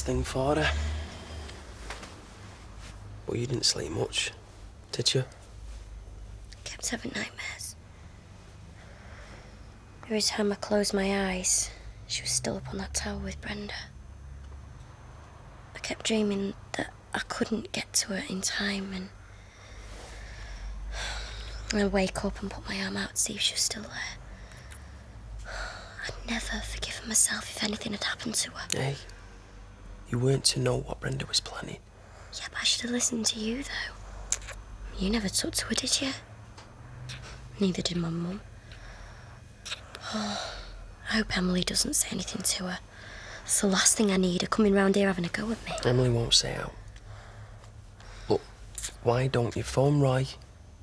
best thing for her. But you didn't sleep much, did you? I kept having nightmares. Every time I closed my eyes, she was still up on that tower with Brenda. I kept dreaming that I couldn't get to her in time, and I'd wake up and put my arm out to see if she was still there. I'd never forgiven myself if anything had happened to her. Hey, you weren't to know what Brenda was planning. Yeah, but I should have listened to you, though. You never talked to her, did you? Neither did my mum. Oh, I hope Emily doesn't say anything to her. It's the last thing I need, her coming round here having a go at me. Emily won't say out. Look, why don't you phone Roy,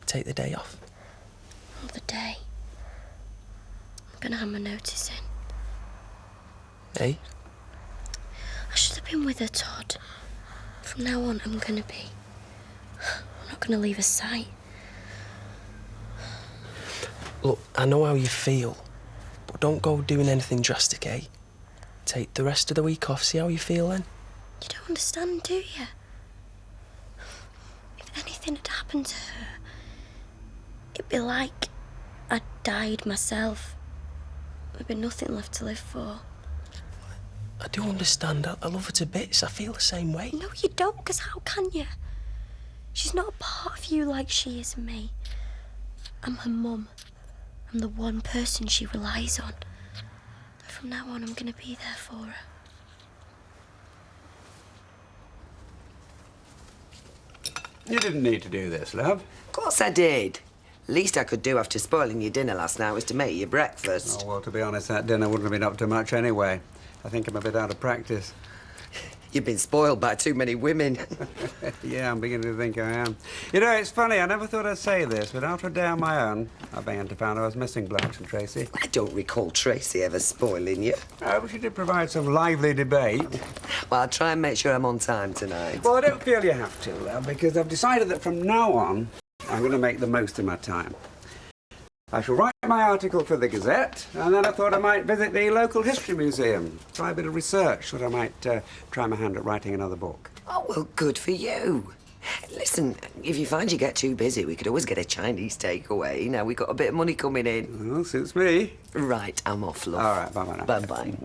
take the day off? Another day. I'm gonna have my notice in. Hey? I should have been with her, Todd. From now on, I'm gonna be. I'm not gonna leave her sight. Look, I know how you feel, but don't go doing anything drastic, eh? Take the rest of the week off, see how you feel then. You don't understand, do you? If anything had happened to her, it'd be like I'd died myself. There'd be nothing left to live for. I do understand. I love her to bits. I feel the same way. No, you don't, because how can you? She's not a part of you like she is me. I'm her mum. I'm the one person she relies on. From now on, I'm going to be there for her. You didn't need to do this, love. Of course I did. Least I could do after spoiling your dinner last night was to make you breakfast. Oh, well, to be honest, that dinner wouldn't have been up to much anyway. I think I'm a bit out of practice. You've been spoiled by too many women. Yeah, I'm beginning to think I am. You know, it's funny, I never thought I'd say this, but after a day on my own, I began to find I was missing Blanche and Tracy. I don't recall Tracy ever spoiling you. But she did provide some lively debate. Well, I'll try and make sure I'm on time tonight. Well, I don't feel you have to, love, because I've decided that from now on, I'm going to make the most of my time. I shall write my article for the Gazette, and then I thought I might visit the local history museum, try a bit of research, so I might try my hand at writing another book. Oh, well, good for you. Listen, if you find you get too busy, we could always get a Chinese takeaway. Now we've got a bit of money coming in. Well, suits me. Right, I'm off, love. All right, bye-bye now. Bye-bye.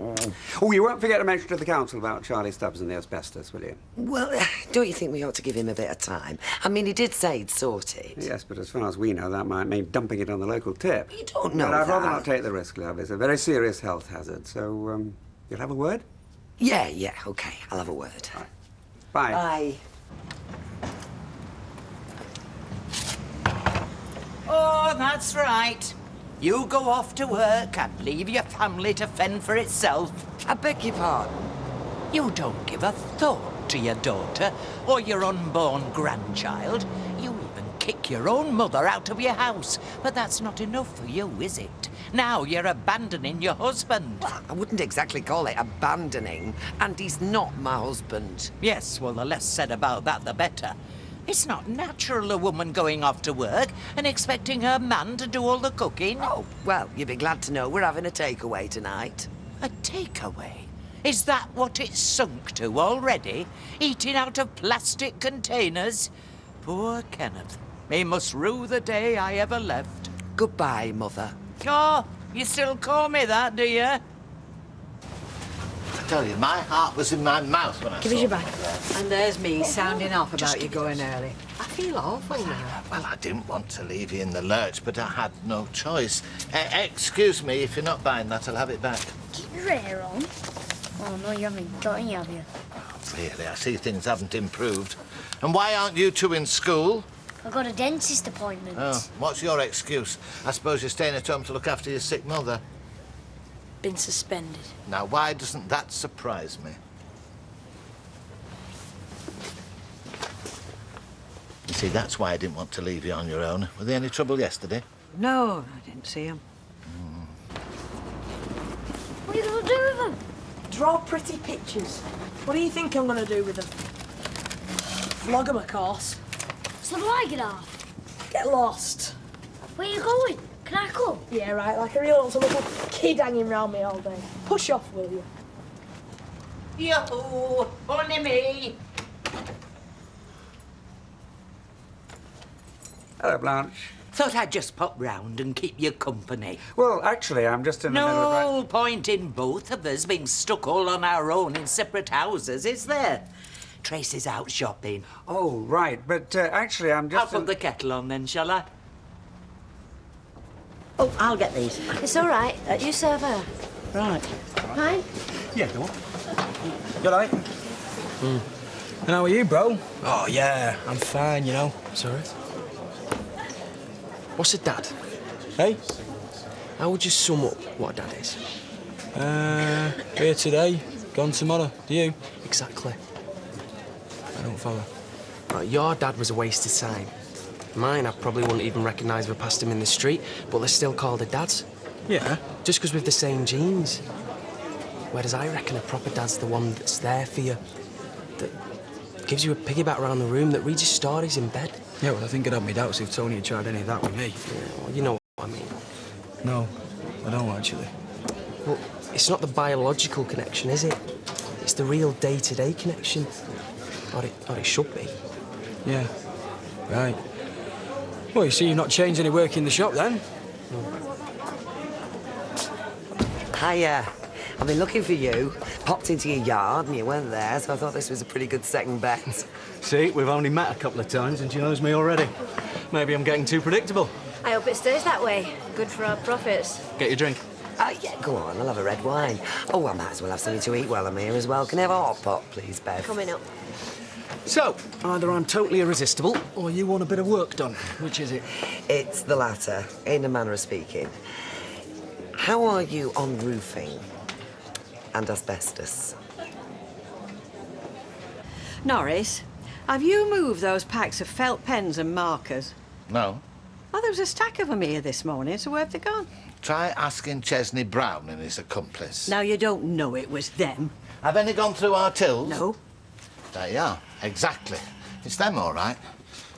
Oh, you won't forget to mention to the council about Charlie Stubbs and the asbestos, will you? Well, don't you think we ought to give him a bit of time? I mean, he did say he'd sort it. Yes, but as far as we know, that might mean dumping it on the local tip. You don't know But I'd rather that. not take the risk, love. It's a very serious health hazard. So, you'll have a word? Yeah, OK. I'll have a word. All right. Bye. Bye. Oh, that's right. You go off to work and leave your family to fend for itself. I beg your pardon. You don't give a thought to your daughter or your unborn grandchild. You even kick your own mother out of your house. But that's not enough for you, is it? Now you're abandoning your husband. Well, I wouldn't exactly call it abandoning, and he's not my husband. Yes, well, the less said about that, the better. It's not natural, a woman going off to work and expecting her man to do all the cooking. Oh, well, you'll be glad to know we're having a takeaway tonight. A takeaway? Is that what it's sunk to already? Eating out of plastic containers? Poor Kenneth. He must rue the day I ever left. Goodbye, Mother. Oh, you still call me that, do you? I tell you, my heart was in my mouth when I Give saw us your back. that. And there's me sounding off about you going early. I feel awful now. Well, I didn't want to leave you in the lurch, but I had no choice. Excuse me, if you're not buying that, I'll have it back. Keep your hair on. Oh, no, you haven't got any, have you? Oh, really, I see things haven't improved. And why aren't you two in school? I've got a dentist appointment. Oh, what's your excuse? I suppose you're staying at home to look after your sick mother. Been suspended. Now, why doesn't that surprise me? You see, that's why I didn't want to leave you on your own. Were there any trouble yesterday? No, I didn't see him. What are you going to do with them? Draw pretty pictures. What do you think I'm going to do with them? Flog them, of course. So do I get off? Get lost. Where are you going? Can I come? Yeah, right, like a real little kid hanging round me all day. Push off, will you? Yoo-hoo! Only me! Hello, Blanche. Thought I'd just pop round and keep you company. Well, actually, I'm just in the middle of... No point in both of us being stuck all on our own in separate houses, is there? Tracy's out shopping. Oh, right, but actually, I'm I'll just... put the kettle on then, shall I? Oh, I'll get these. It's all right. You serve her. Right. Fine. Yeah, go on. You all right? And how are you, bro? Oh, yeah, I'm fine, you know. Sorry. What's a dad? Hey? How would you sum up what a dad is? Here today, gone tomorrow. Do you? Exactly. I don't follow. Right, your dad was a waste of time. Mine, I probably wouldn't even recognise if I passed him in the street, but they're still called a dads. Yeah? Just because we've the same genes. Whereas I reckon a proper dad's the one that's there for you, that gives you a piggyback around the room, that reads your stories in bed. Yeah, well, I think I'd have my doubts if Tony had tried any of that with me. Yeah, well, you know what I mean. No, I don't actually. Well, it's not the biological connection, is it? It's the real day-to-day connection. Or it should be. Yeah, right. Well, you see, you've not changed any work in the shop then? Hiya. I've been looking for you. Popped into your yard and you weren't there, so I thought this was a pretty good second bet. See, we've only met a couple of times and she knows me already. Maybe I'm getting too predictable. I hope it stays that way. Good for our profits. Get your drink. Yeah, go on, I'll have a red wine. Oh, I might as well have something to eat while I'm here as well. Can I have a hot pot, please, Bev? Coming up. So, either I'm totally irresistible or you want a bit of work done. Which is it? It's the latter, in a manner of speaking. How are you on roofing and asbestos? Norris, have you moved those packs of felt pens and markers? No. Oh, there was a stack of them here this morning, so where have they gone? Try asking Chesney Brown and his accomplice. Now, you don't know it was them. Have any gone through our tills? No. There you are. Exactly. It's them, all right.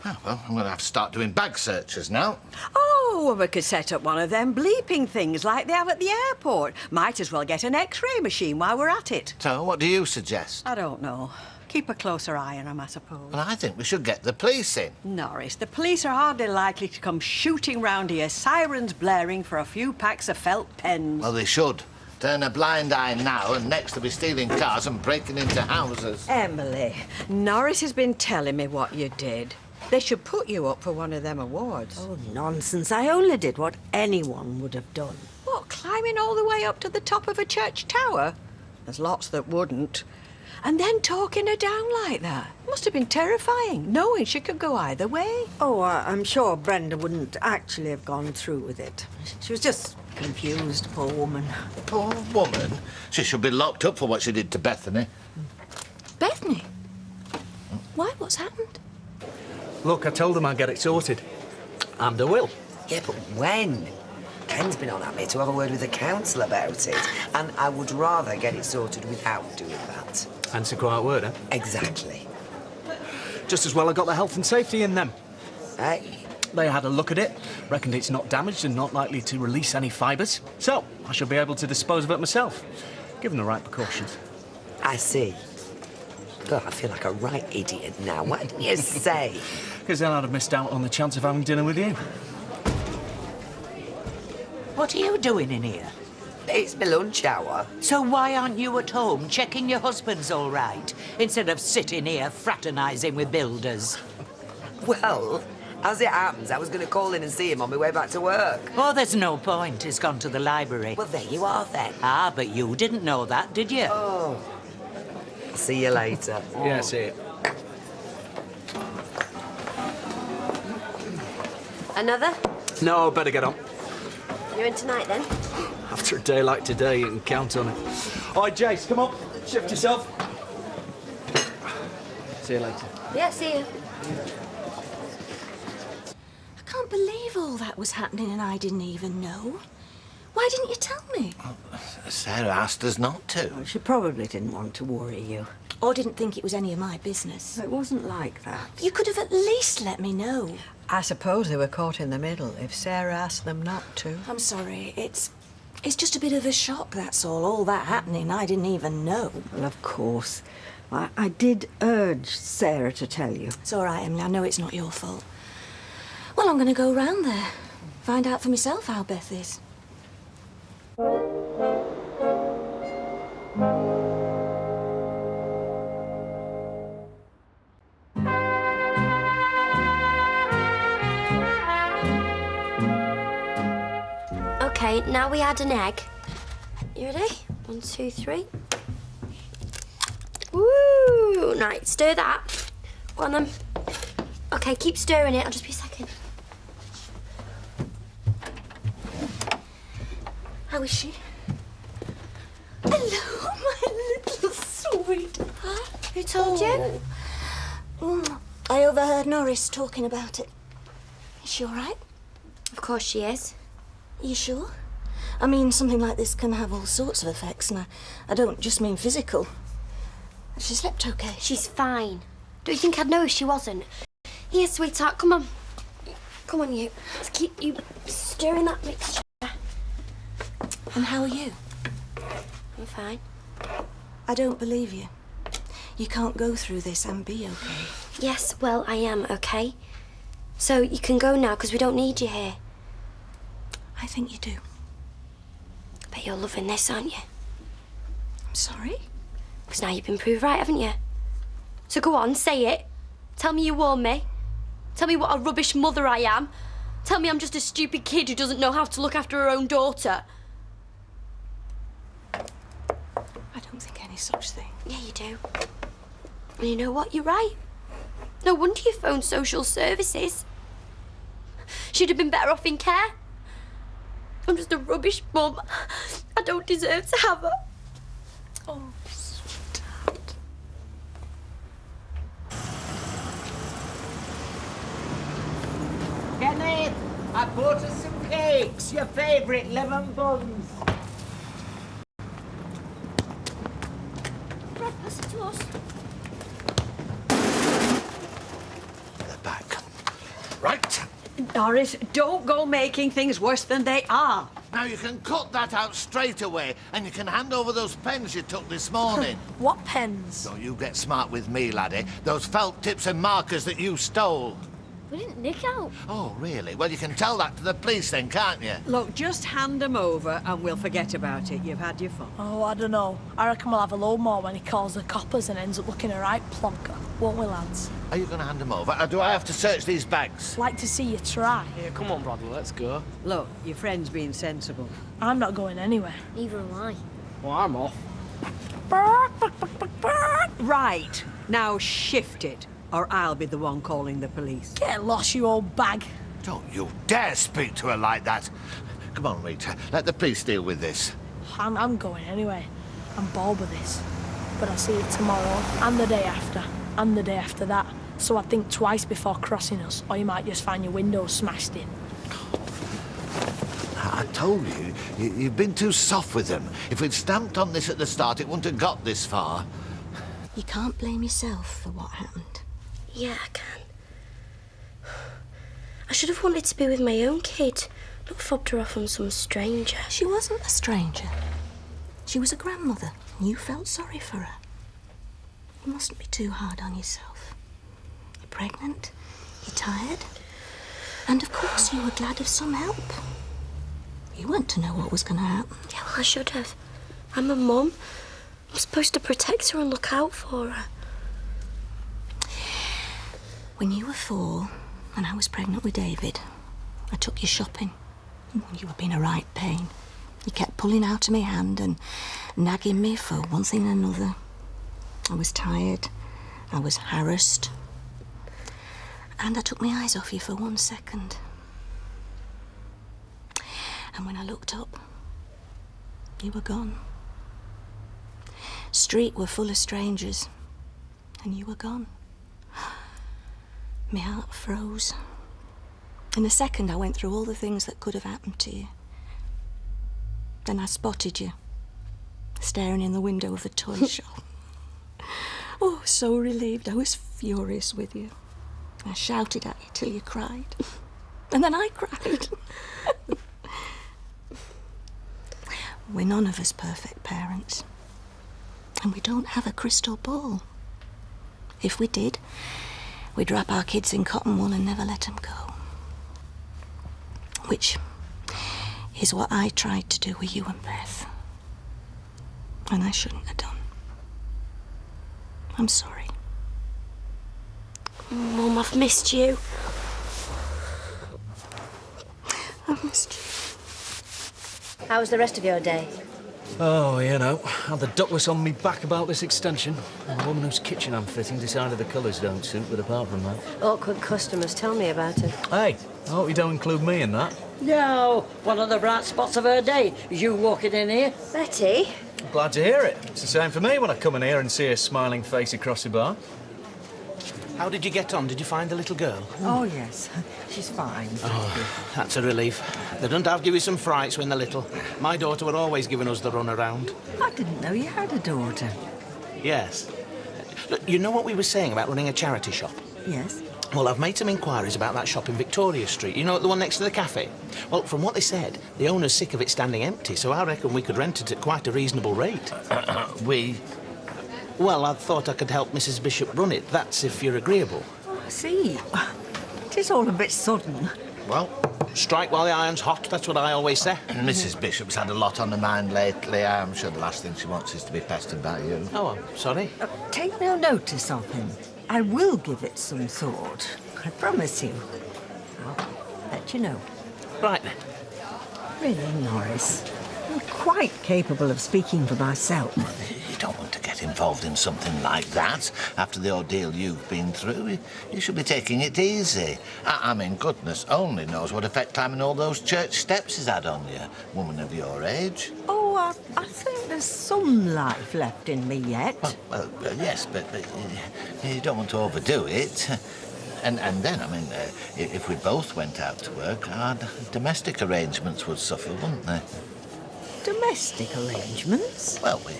Oh, well, I'm going to have to start doing bag searches now. Oh, well, we could set up one of them bleeping things like they have at the airport. Might as well get an X-ray machine while we're at it. So, what do you suggest? I don't know. Keep a closer eye on them, I suppose. Well, I think we should get the police in. Norris, the police are hardly likely to come shooting round here, sirens blaring for a few packs of felt pens. Well, they should. Turn a blind eye now, and next they'll be stealing cars and breaking into houses. Emily, Norris has been telling me what you did. They should put you up for one of them awards. Oh, nonsense. I only did what anyone would have done. What, climbing all the way up to the top of a church tower? There's lots that wouldn't. And then talking her down like that. Must have been terrifying, knowing she could go either way. Oh, I'm sure Brenda wouldn't actually have gone through with it. She was just confused, poor woman. Poor woman. She should be locked up for what she did to Bethany. Bethany? Why? What's happened? Look, I told them I'd get it sorted. And I will. Yeah, but when? Ken's been on at me to have a word with the council about it, and I would rather get it sorted without doing that. Hence a quiet word, eh? Exactly. Just as well I got the health and safety in them. Hey? They had a look at it, reckoned it's not damaged and not likely to release any fibres. So, I shall be able to dispose of it myself, given the right precautions. I see. God, I feel like a right idiot now. What did you say? Because then I'd have missed out on the chance of having dinner with you. What are you doing in here? It's my lunch hour. So why aren't you at home checking your husband's all right, instead of sitting here fraternising with builders? Well, as it happens, I was going to call in and see him on my way back to work. Oh, there's no point. He's gone to the library. Well, there you are, then. Ah, but you didn't know that, did you? Oh. See you later. Yeah, see you. Another? No, better get on. You're in tonight, then? After a day like today, you can count on it. All right, Jace, come on. Shift yourself. See you later. Yeah, see you. I can't believe all that was happening and I didn't even know. Why didn't you tell me? Sarah asked us not to. Well, she probably didn't want to worry you. Or didn't think it was any of my business. It wasn't like that. You could have at least let me know. I suppose they were caught in the middle if Sarah asked them not to. I'm sorry, it's It's just a bit of a shock, that's all that happening, I didn't even know. Well, of course. I did urge Sarah to tell you. It's all right, Emily, I know it's not your fault. Well, I'm going to go round there, find out for myself how Beth is. Okay, now we add an egg. You ready? 1, 2, 3. Woo! Right, stir that. Go on then. Okay, keep stirring it. I'll just be a second. How is she? Hello, my little sweetheart. Who told you? I overheard Norris talking about it. Is she all right? Of course she is. You sure? I mean, something like this can have all sorts of effects, and I don't just mean physical. She slept okay. She's fine. Don't you think I'd know if she wasn't? Here, sweetheart, come on. Come on, you. Let's keep you stirring that mixture. And how are you? I'm fine. I don't believe you. You can't go through this and be okay. Yes, well, I am, okay? So you can go now, because we don't need you here. I think you do. I bet you're loving this, aren't you? I'm sorry? Because now you've been proved right, haven't you? So go on, say it. Tell me you warned me. Tell me what a rubbish mother I am. Tell me I'm just a stupid kid who doesn't know how to look after her own daughter. I don't think any such thing. Yeah, you do. And you know what? You're right. No wonder you phoned social services. She'd have been better off in care. I'm just a rubbish mum. I don't deserve to have her. Oh, sweetheart. Kenneth, I bought us some cakes, your favourite lemon buns. Brad, pass it to us. They're back. Right. Doris, don't go making things worse than they are. Now you can cut that out straight away, and you can hand over those pens you took this morning. What pens? Don't you get smart with me, laddie. Those felt tips and markers that you stole. We didn't nick out. Oh, really? Well, you can tell that to the police then, can't you? Look, just hand them over and we'll forget about it. You've had your fun. Oh, I don't know. I reckon we'll have a load more when he calls the coppers and ends up looking a right plonker. Won't we, lads? Are you going to hand them over? Or do I have to search these bags? Like to see you try. Yeah, come on, Bradley, let's go. Look, your friend's being sensible. I'm not going anywhere. Neither am I. Well, I'm off. Right, now shift it, or I'll be the one calling the police. Get lost, you old bag. Don't you dare speak to her like that. Come on, Rita. Let the police deal with this. I'm going anyway. I'm bored with this. But I'll see you tomorrow, and the day after, and the day after that. So I'd think twice before crossing us, or you might just find your windows smashed in. I told you, you've been too soft with them. If we'd stamped on this at the start, it wouldn't have got this far. You can't blame yourself for what happened. Yeah, I can. I should have wanted to be with my own kid, not fobbed her off on some stranger. She wasn't a stranger. She was a grandmother, and you felt sorry for her. You mustn't be too hard on yourself. You're pregnant, you're tired, and of course you were glad of some help. You weren't to know what was going to happen. Yeah, well, I should have. I'm a mum. I'm supposed to protect her and look out for her. When you were 4 and I was pregnant with David, I took you shopping. You were being a right pain. You kept pulling out of my hand and nagging me for one thing and another. I was tired. I was harassed. And I took my eyes off you for 1 second. And when I looked up, you were gone. Street were full of strangers, and you were gone. My heart froze. In a second, I went through all the things that could have happened to you. Then I spotted you, staring in the window of the toy shop. Oh, so relieved. I was furious with you. I shouted at you till you cried. And then I cried. We're none of us perfect parents. And we don't have a crystal ball. If we did, we'd wrap our kids in cotton wool and never let them go. Which is what I tried to do with you and Beth. And I shouldn't have done. I'm sorry. Mum, I've missed you. I've missed you. How was the rest of your day? Oh, you know, had the ductless on me back about this extension. And the woman whose kitchen I'm fitting decided the colours don't suit, but apart from that... Awkward customers. Tell me about it. Hey, I hope you don't include me in that. No, one of the bright spots of her day is you walking in here. Betty? I'm glad to hear it. It's the same for me when I come in here and see a smiling face across the bar. How did you get on? Did you find the little girl? Oh, yes. She's fine. Oh, that's a relief. They don't have to give you some frights when they're little. My daughter were always giving us the run around. I didn't know you had a daughter. Yes. Look, you know what we were saying about running a charity shop? Yes. Well, I've made some inquiries about that shop in Victoria Street. You know, the one next to the cafe? Well, from what they said, the owner's sick of it standing empty, so I reckon we could rent it at quite a reasonable rate. We? Well, I thought I could help Mrs. Bishop run it. That's if you're agreeable. Oh, I see. It is all a bit sudden. Well, strike while the iron's hot. That's what I always say. Mrs. Bishop's had a lot on her mind lately. I'm sure the last thing she wants is to be pestered by you. Oh, I'm sorry. Take no notice of him. I will give it some thought. I promise you. I'll let you know. Right then. Really, Norris, I'm quite capable of speaking for myself. You don't want to get involved in something like that. After the ordeal you've been through, you should be taking it easy. I mean, goodness only knows what effect climbing all those church steps has had on you, woman of your age. Oh, I think there's some life left in me yet. Well, yes, but you don't want to overdo it. And then, I mean, if we both went out to work, our domestic arrangements would suffer, wouldn't they? Domestic arrangements? Well, we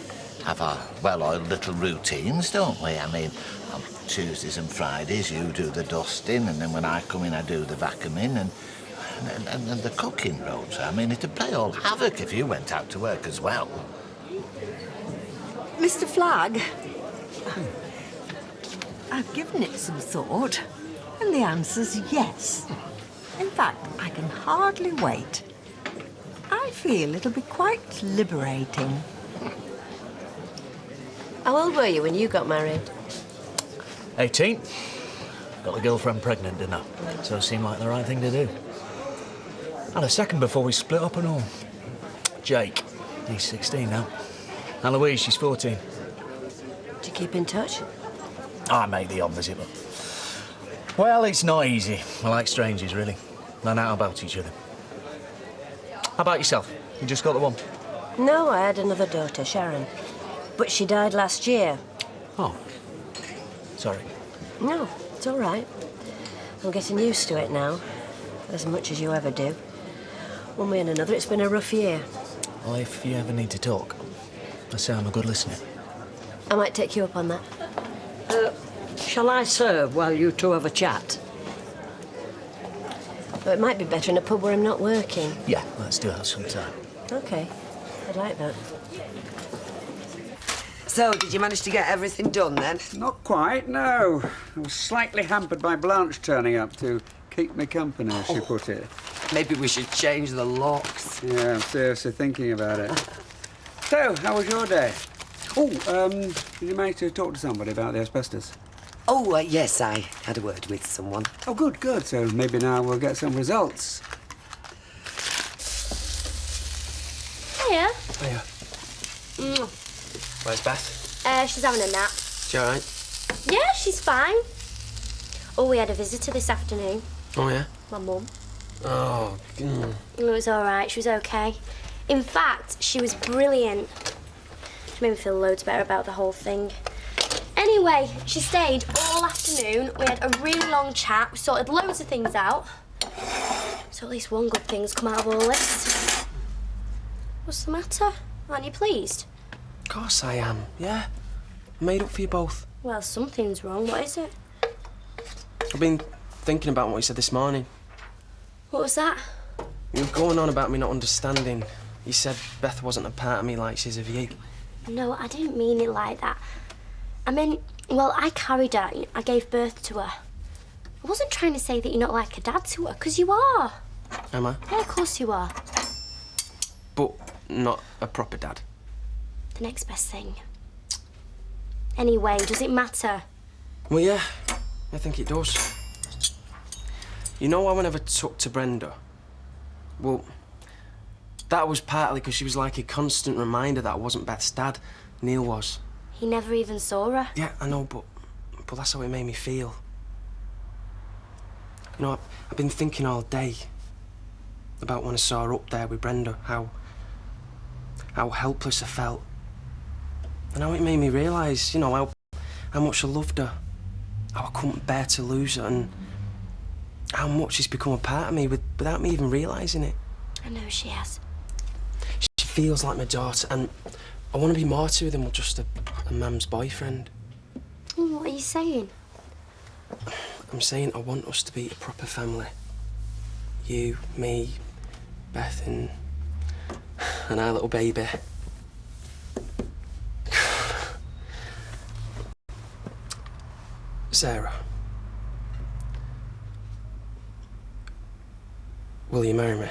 have our well-oiled little routines, don't we? I mean, on Tuesdays and Fridays, you do the dusting, and then when I come in, I do the vacuuming, and the cooking, Rosa. I mean, it'd play all havoc if you went out to work as well. Mr. Flagg, I've given it some thought, and the answer's yes. In fact, I can hardly wait. I feel it'll be quite liberating. How old were you when you got married? 18. Got the girlfriend pregnant, didn't I? So it seemed like the right thing to do. Had a second before we split up and all. Jake, he's 16 now. And Louise, she's 14. Do you keep in touch? I make the odd visit, but... Well, it's not easy. We're like strangers, really. Learn out about each other. How about yourself? You just got the one? No, I had another daughter, Sharon. But she died last year. Oh. Sorry. No, it's all right. I'm getting used to it now, as much as you ever do. One way and another, it's been a rough year. Well, if you ever need to talk, I say I'm a good listener. I might take you up on that. Shall I serve while you two have a chat? But it might be better in a pub where I'm not working. Yeah, let's do that sometime. OK. I'd like that. So, did you manage to get everything done, then? Not quite, no. I was slightly hampered by Blanche turning up to keep me company, as she put it. Maybe we should change the locks. Yeah, I'm seriously thinking about it. So, how was your day? Oh, did you manage to talk to somebody about the asbestos? Oh, yes, I had a word with someone. Oh, good, good. So maybe now we'll get some results. Hiya. Hiya. Where's Beth? She's having a nap. She all right? Yeah, she's fine. Oh, we had a visitor this afternoon. Oh, yeah? My mum. Oh, It was all right. She was OK. In fact, she was brilliant. She made me feel loads better about the whole thing. Anyway, she stayed all afternoon. We had a really long chat. We sorted loads of things out. So at least one good thing's come out of all this. What's the matter? Aren't you pleased? Of course I am, yeah. I made up for you both. Well, something's wrong. What is it? I've been thinking about what you said this morning. What was that? You were going on about me not understanding. You said Beth wasn't a part of me like she's of you. No, I didn't mean it like that. I meant, well, I carried her. I gave birth to her. I wasn't trying to say that you're not like a dad to her, because you are. Am I? Yeah, of course you are. But not a proper dad. The next best thing. Anyway, does it matter? Well, yeah, I think it does. You know, I never took to Brenda. Well, that was partly because she was like a constant reminder that I wasn't Beth's dad. Neil was. He never even saw her. Yeah, I know, but that's how it made me feel. You know, I've been thinking all day about when I saw her up there with Brenda, how helpless I felt. And how it made me realise, you know, how much I loved her, how I couldn't bear to lose her, and how much she's become a part of me without me even realising it. I know she has. She feels like my daughter, and I want to be more to her than just a mum's boyfriend. What are you saying? I'm saying I want us to be a proper family. You, me, Beth, and our little baby. Sarah, will you marry me?